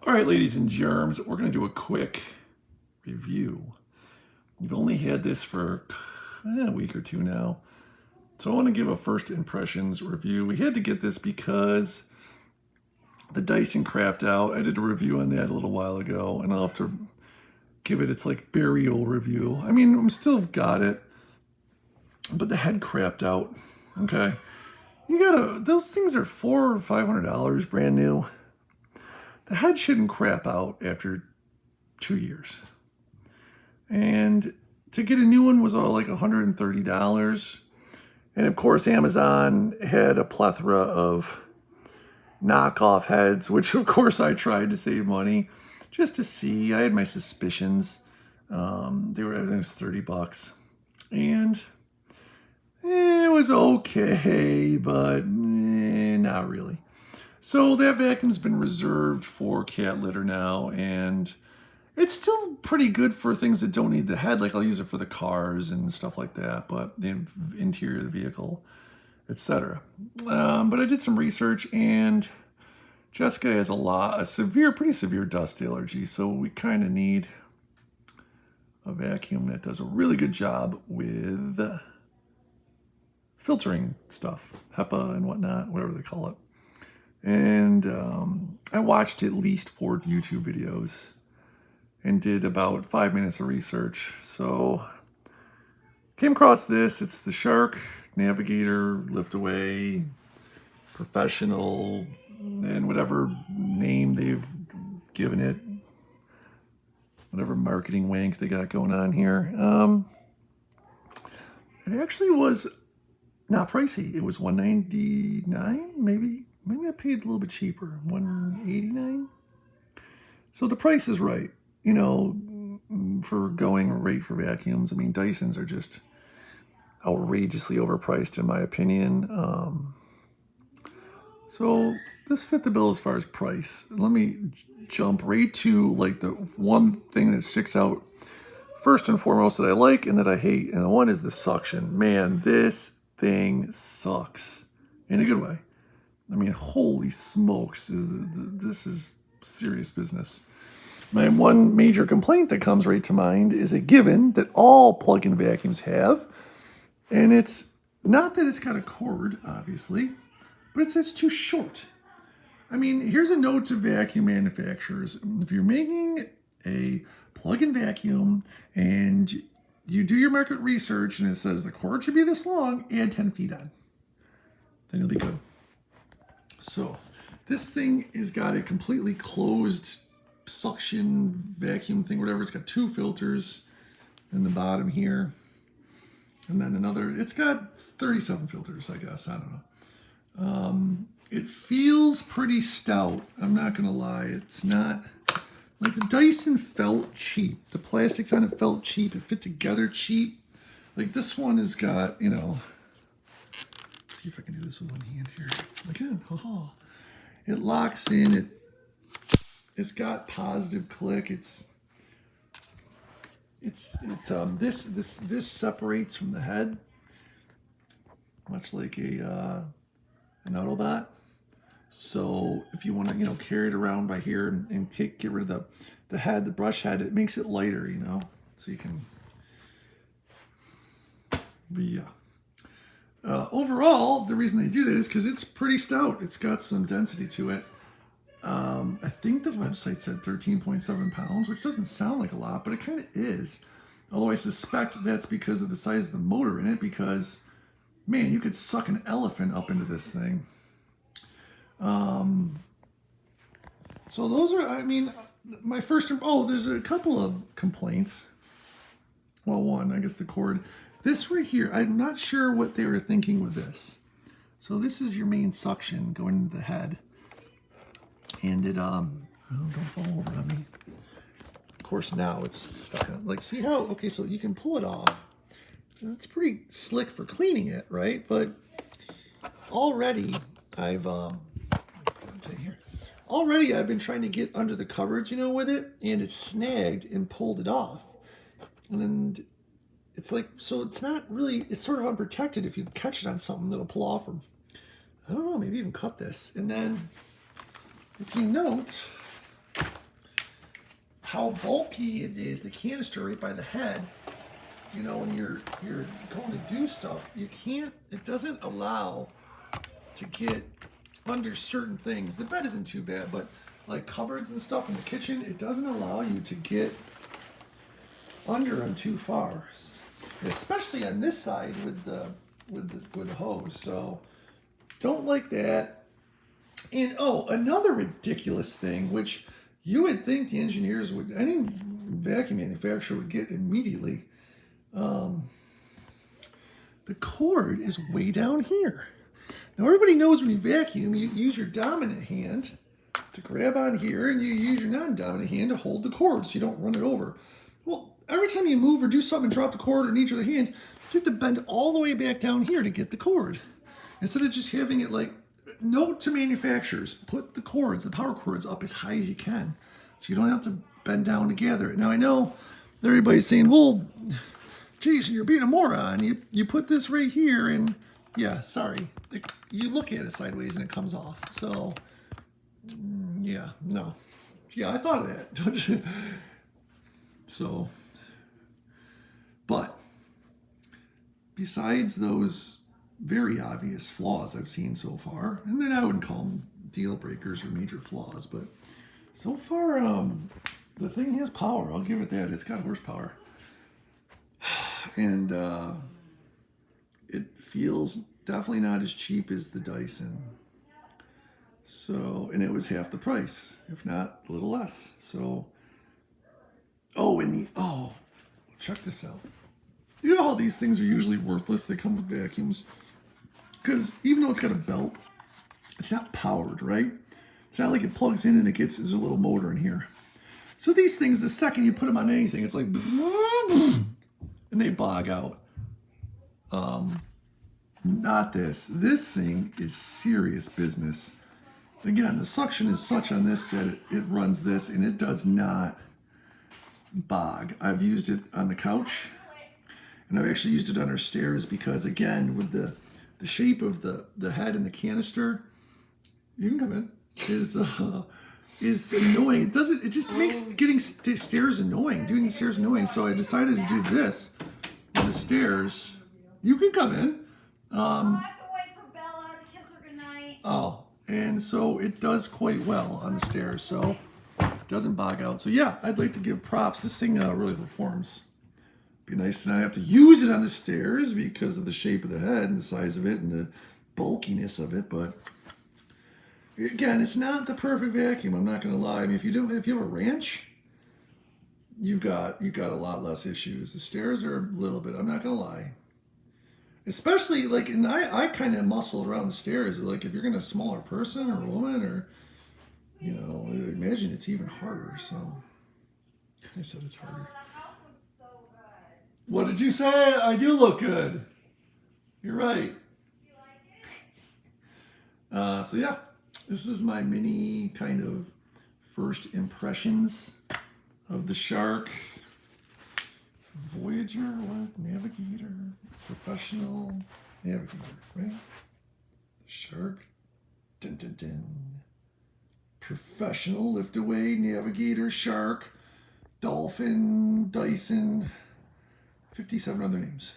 All right, ladies and germs, we're going to do a quick review. We've only had this for a week or two now. So I want to give a first impressions review. We had to get this because the Dyson crapped out. I did a review on that a little while ago, and I'll have to give it its like burial review. I mean, I'm still got it, but the head crapped out. Okay. Those things are $400 or $500 brand new. The head shouldn't crap out after 2 years. And to get a new one was all like $130. And of course, Amazon had a plethora of knockoff heads, which of course I tried to save money just to see. I had my suspicions. Everything was $30. And it was okay, but not really. So that vacuum's been reserved for cat litter now, and it's still pretty good for things that don't need the head. Like I'll use it for the cars and stuff like that, but the interior of the vehicle, etc. But I did some research, and Jessica has pretty severe dust allergy, so we kind of need a vacuum that does a really good job with filtering stuff, HEPA and whatnot, whatever they call it. And I watched at least 4 YouTube videos and did about 5 minutes of research. So came across this. It's the Shark Navigator Lift Away Professional, and whatever name they've given it, whatever marketing wank they got going on here. It actually was not pricey. It was $199, maybe. Maybe I paid a little bit cheaper, $189. So the price is right, you know, for going rate for vacuums. I mean, Dysons are just outrageously overpriced in my opinion. So this fit the bill as far as price. Let me jump right to like the one thing that sticks out first and foremost that I like and that I hate. And the one is the suction. Man, this thing sucks in a good way. I mean, holy smokes, this is serious business. My one major complaint that comes right to mind is a given that all plug-in vacuums have, and it's not that it's got a cord, obviously, but it's too short. I mean, here's a note to vacuum manufacturers. If you're making a plug-in vacuum and you do your market research and it says the cord should be this long, add 10 feet on. Then you'll be good. So this thing has got a completely closed suction vacuum thing, whatever. It's got 2 filters in the bottom here. And then another, it's got 37 filters, I guess. I don't know. It feels pretty stout. I'm not going to lie. It's not, like the Dyson felt cheap. The plastics on it felt cheap. It fit together cheap. Like this one has got, you know, see if I can do this with one hand here. Again, haha. It locks in. It's got positive click. This separates from the head, much like an Autobot. So if you want to, you know, carry it around by here and get rid of the head, the brush head, it makes it lighter, you know, so you can. But yeah. Overall, the reason they do that is because it's pretty stout. It's got some density to it. I think the website said 13.7 pounds, which doesn't sound like a lot, but it kind of is. Although I suspect that's because of the size of the motor in it, because, man, you could suck an elephant up into this thing. So those are, I mean, my first, there's a couple of complaints. Well, one, I guess the cord. This right here, I'm not sure what they were thinking with this. So this is your main suction going into the head. And it, don't fall over on me. Of course, now it's stuck on, like, see how, okay, so you can pull it off. It's pretty slick for cleaning it, right? But already I've been trying to get under the cupboards, you know, with it, and it's snagged and pulled it off. And then it's like, so it's not really, it's sort of unprotected. If you catch it on something, that'll pull off, or I don't know, maybe even cut this. And then if you note, how bulky it is, the canister right by the head. You know, when you're going to do stuff, you can't, it doesn't allow to get under certain things. The bed isn't too bad, but like cupboards and stuff in the kitchen, it doesn't allow you to get under them too far, especially on this side with the hose. So don't like that. And oh, another ridiculous thing, which you would think the engineers would, any vacuum manufacturer would get immediately. The cord is way down here. Now everybody knows when you vacuum, you use your dominant hand to grab on here, and you use your non-dominant hand to hold the cord so you don't run it over. Well, every time you move or do something and drop the cord or need your hand, you have to bend all the way back down here to get the cord. Instead of just having it like, note to manufacturers, put the cords, the power cords up as high as you can so you don't have to bend down to gather it. Now I know everybody's saying, well, Jason, you're being a moron. You put this right here and yeah, sorry. You look at it sideways and it comes off. So yeah, no. Yeah, I thought of that. So, but besides those very obvious flaws I've seen so far, and then I wouldn't call them deal breakers or major flaws, but so far the thing has power. I'll give it that. It's got horsepower. And it feels definitely not as cheap as the Dyson. So, and it was half the price, if not a little less. So, check this out. You know how these things are usually worthless? They come with vacuums. Because even though it's got a belt, it's not powered, right? It's not like it plugs in and there's a little motor in here. So these things, the second you put them on anything, it's like, and they bog out. Not this. This thing is serious business. Again, the suction is such on this that it runs this, and it does not bog. I've used it on the couch, and I've actually used it on our stairs because, again, with the shape of the head and the canister, you can come in, is annoying. It just makes getting stairs annoying, doing the stairs annoying. So I decided to do this on the stairs. You can come in. I have to wait for Bella to kiss her goodnight. Oh, and so it does quite well on the stairs, so it doesn't bog out. So yeah, I'd like to give props. This thing really performs. Be nice to not have to use it on the stairs because of the shape of the head and the size of it and the bulkiness of it. But again, it's not the perfect vacuum. I'm not going to lie. I mean, if you have a ranch, you've got a lot less issues. The stairs are a little bit. I'm not going to lie. Especially like, and I kind of muscled around the stairs. Like if you're going to a smaller person or a woman, or you know, I imagine it's even harder. So I said it's harder. What did you say? I do look good. You're right. So yeah, this is my mini kind of first impressions of the Shark Voyager, what? Navigator, professional Navigator, right? The Shark, dun dun dun. Professional lift away Navigator, Shark, Dolphin, Dyson, 57 other names.